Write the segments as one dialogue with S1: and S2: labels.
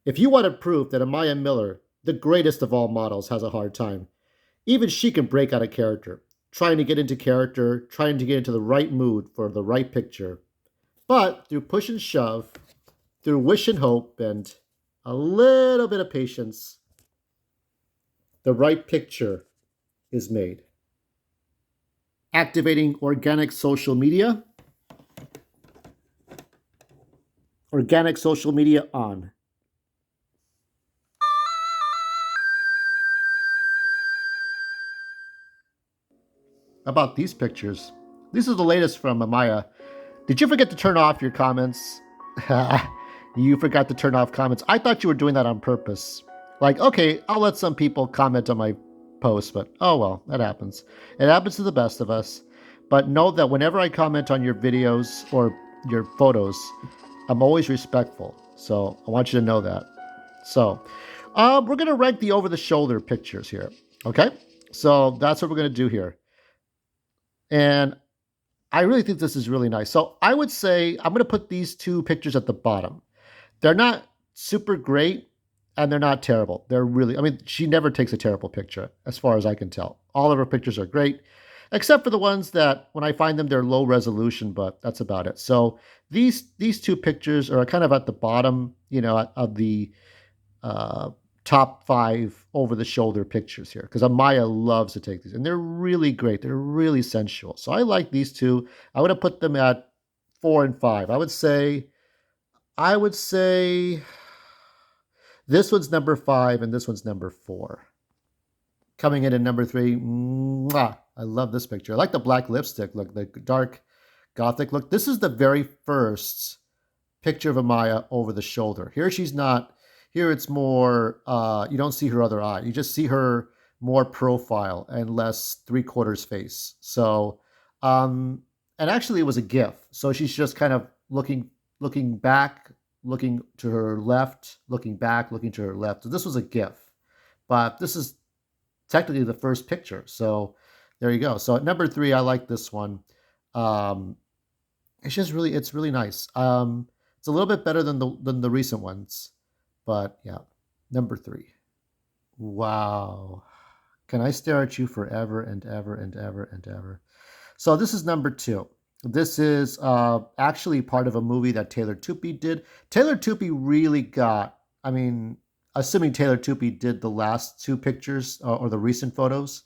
S1: If you wanted proof that Amiah Miller, the greatest of all models, has a hard time, even she can break out of character, trying to get into character, trying to get into the right mood for the right picture. But through push and shove, through wish and hope, and a little bit of patience, the right picture is made. Activating organic social media. Organic social media on. About these pictures. These are the latest from Amiah. Did you forget to turn off your comments? You forgot to turn off comments. I thought you were doing that on purpose. Like, okay, I'll let some people comment on my post, but oh well, that happens. It happens to the best of us. But know that whenever I comment on your videos or your photos, I'm always respectful. So I want you to know that. So we're going to rank the over-the-shoulder pictures here. Okay? So that's what we're going to do here. And I really think this is really nice. So I would say I'm going to put these two pictures at the bottom. They're not super great and they're not terrible. They're really, I mean, she never takes a terrible picture as far as I can tell. All of her pictures are great, except for the ones that when I find them, they're low resolution, but that's about it. So these two pictures are kind of at the bottom, of the uh, top 5 over-the-shoulder pictures here because Amiah loves to take these, and they're really great. They're really sensual. So I like these two. I would have put them at 4 and 5. I would say this one's number 5 and this one's number 4. Coming in at number 3, mwah, I love this picture. I like the black lipstick look, the dark gothic look. This is the very first picture of Amiah over the shoulder. Here she's not. Here it's more, you don't see her other eye. You just see her more profile and less three-quarters face. So, and actually it was a GIF. So she's just kind of looking back, looking to her left, looking back, looking to her left. So this was a GIF. But this is technically the first picture. So there you go. So at number 3, I like this one. Um, it's really nice. It's a little bit better than the recent ones. But yeah, number 3. Wow. Can I stare at you forever and ever and ever and ever? So this is number 2. This is actually part of a movie that Taylor Tupi did. Taylor Tupi really I mean, assuming Taylor Tupi did the last 2 pictures or the recent photos,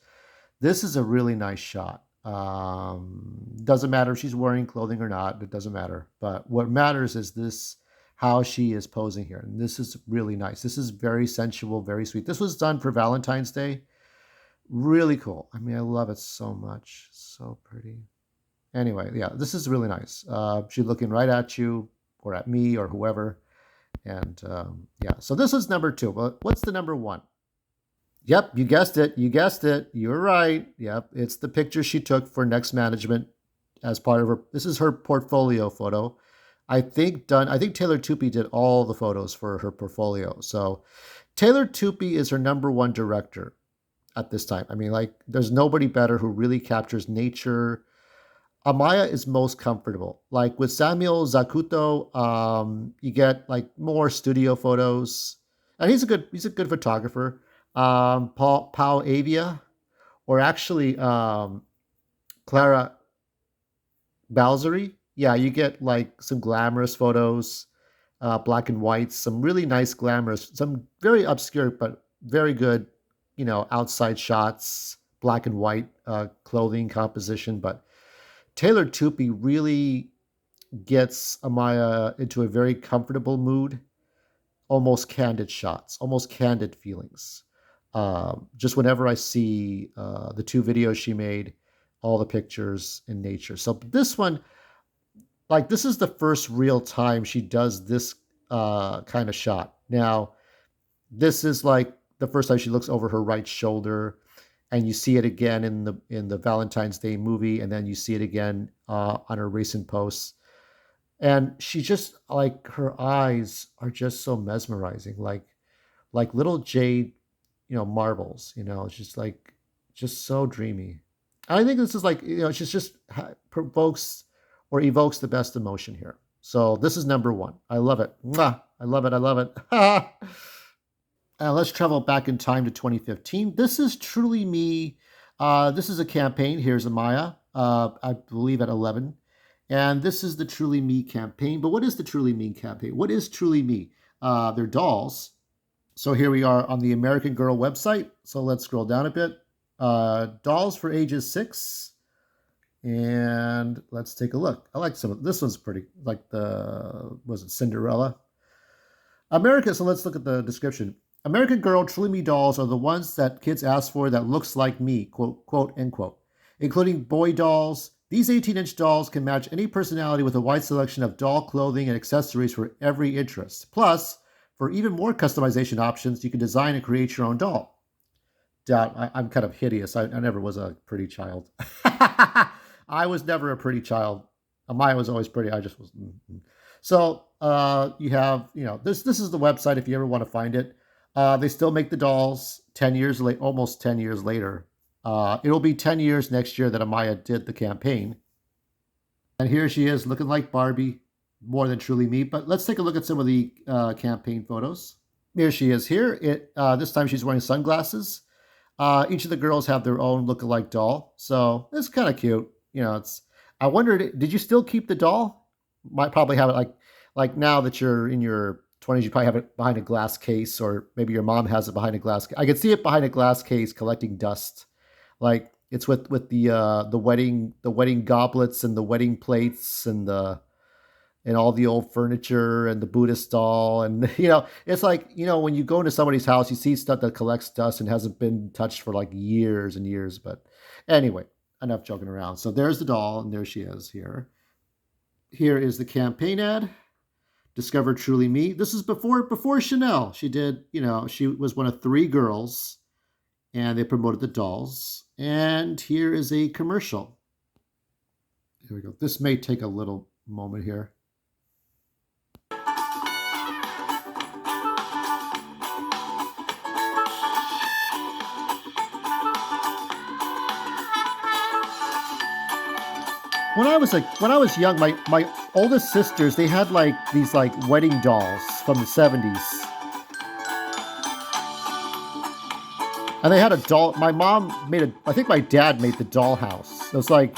S1: this is a really nice shot. Doesn't matter if she's wearing clothing or not. It doesn't matter. But what matters is how she is posing here. And this is really nice. This is very sensual, very sweet. This was done for Valentine's Day. Really cool. I mean, I love it so much. So pretty. Anyway, yeah, this is really nice. She's looking right at you or at me or whoever. And yeah, so this is number 2. But what's the number 1? Yep, you guessed it. You guessed it. You're right. Yep, it's the picture she took for Next Management as part of this is her portfolio photo. I think Taylor Tupi did all the photos for her portfolio. So Taylor Tupi is her number 1 director at this time. I mean, like, there's nobody better who really captures nature. Amiah is most comfortable. Like with Samuel Zacuto, you get like more studio photos, and he's a good photographer. Pau Avia, or actually Clara Balzery. Yeah, you get like some glamorous photos, black and whites, some really nice glamorous, some very obscure but very good, outside shots, black and white clothing composition. But Taylor Tupi really gets Amiah into a very comfortable mood, almost candid shots, almost candid feelings. Just whenever I see the 2 videos she made, all the pictures in nature. So this one, like, this is the first real time she does this kind of shot. Now, this is like the first time she looks over her right shoulder, and you see it again in the Valentine's Day movie, and then you see it again on her recent posts. And she just, like, her eyes are just so mesmerizing, like little jade, marbles. It's just like just so dreamy. I think this is like, she just provokes or evokes the best emotion here. So this is number 1. I love it. Mwah! I love it. I love it. Let's travel back in time to 2015. This is Truly Me. This is a campaign. Here's Amiah, I believe at 11. And this is the Truly Me campaign. But what is the Truly Me campaign? What is Truly Me? They're dolls. So here we are on the American Girl website. So let's scroll down a bit. Dolls for ages 6. And let's take a look. I like some of this one's pretty, like was it Cinderella? America, so let's look at the description. American Girl Truly Me dolls are the ones that kids ask for that looks like me, quote, end quote. Including boy dolls. These 18-inch dolls can match any personality with a wide selection of doll clothing and accessories for every interest. Plus, for even more customization options, you can design and create your own doll. I'm kind of hideous. I never was a pretty child. I was never a pretty child. Amiah was always pretty. I just was. So you have, this is the website if you ever want to find it. They still make the dolls 10 years late, almost 10 years later. It'll be 10 years next year that Amiah did the campaign. And here she is looking like Barbie, more than Truly Me. But let's take a look at some of the campaign photos. Here she is here. This time she's wearing sunglasses. Each of the girls have their own look-alike doll. So it's kind of cute. I wondered, did you still keep the doll? Might probably have it like now that you're in your 20s, you probably have it behind a glass case, or maybe your mom has it behind a glass case. I could see it behind a glass case collecting dust. Like it's with the wedding goblets and the wedding plates and all the old furniture and the Buddhist doll. And, it's like, when you go into somebody's house, you see stuff that collects dust and hasn't been touched for like years and years. But anyway, enough joking around. So there's the doll, and there she is here. Here is the campaign ad. Discover Truly Me. This is before Chanel. She did, she was one of 3 girls, and they promoted the dolls. And here is a commercial. Here we go. This may take a little moment here. When I was young, my oldest sisters, they had like these like wedding dolls from the 70s. And they had a doll. My mom I think my dad made the dollhouse. It was like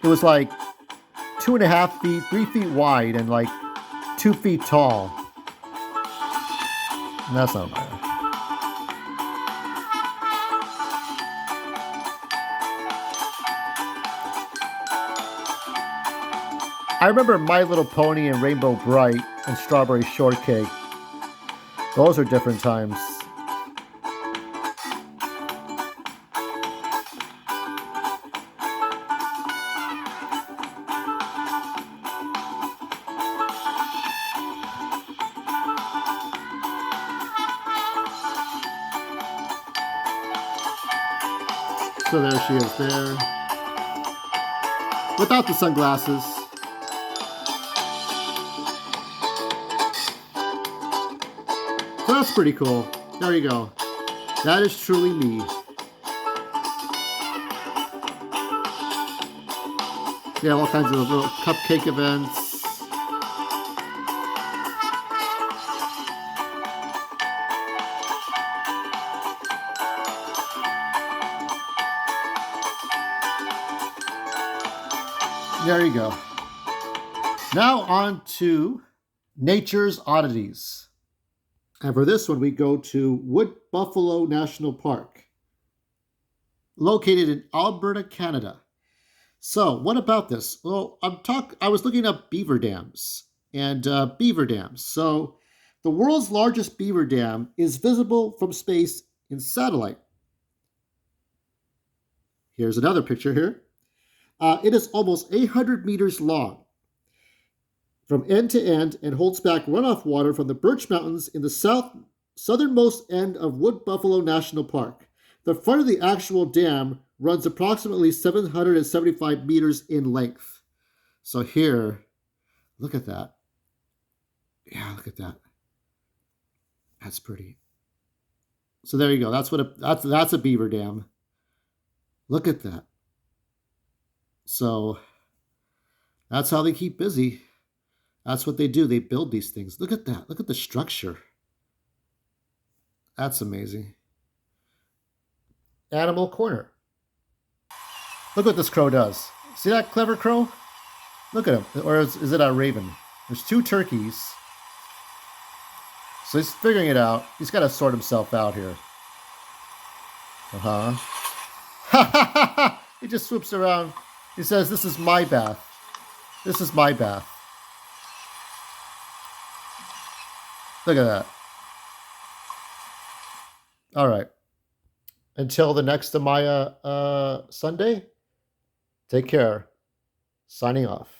S1: 2.5 feet, 3 feet wide, and like 2 feet tall. And that's not bad. I remember My Little Pony and Rainbow Bright and Strawberry Shortcake. Those are different times. So there she is there. Without the sunglasses. So that's pretty cool. There you go. That is Truly Me. Yeah, all kinds of little cupcake events. There you go. Now on to Nature's Oddities. And for this one, we go to Wood Buffalo National Park, located in Alberta, Canada. So what about this? Well, I was looking up beaver dams and beaver dams. So the world's largest beaver dam is visible from space in satellite. Here's another picture here. It is almost 800 meters long from end to end and holds back runoff water from the Birch Mountains in the southernmost end of Wood Buffalo National Park. The front of the actual dam runs approximately 775 meters in length. So here, look at that. Yeah, look at that. That's pretty. So there you go. That's a beaver dam. Look at that. So that's how they keep busy. That's what they do. They build these things. Look at that. Look at the structure. That's amazing. Animal Corner. Look what this crow does. See that clever crow? Look at him. Or is it a raven? There's two turkeys. So he's figuring it out. He's got to sort himself out here. Uh-huh. He just swoops around. He says, this is my bath. This is my bath. Look at that. All right. Until the next Amiah Sunday, take care. Signing off.